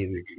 AVD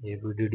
AVDD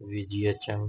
VGHM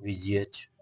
VGH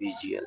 VGL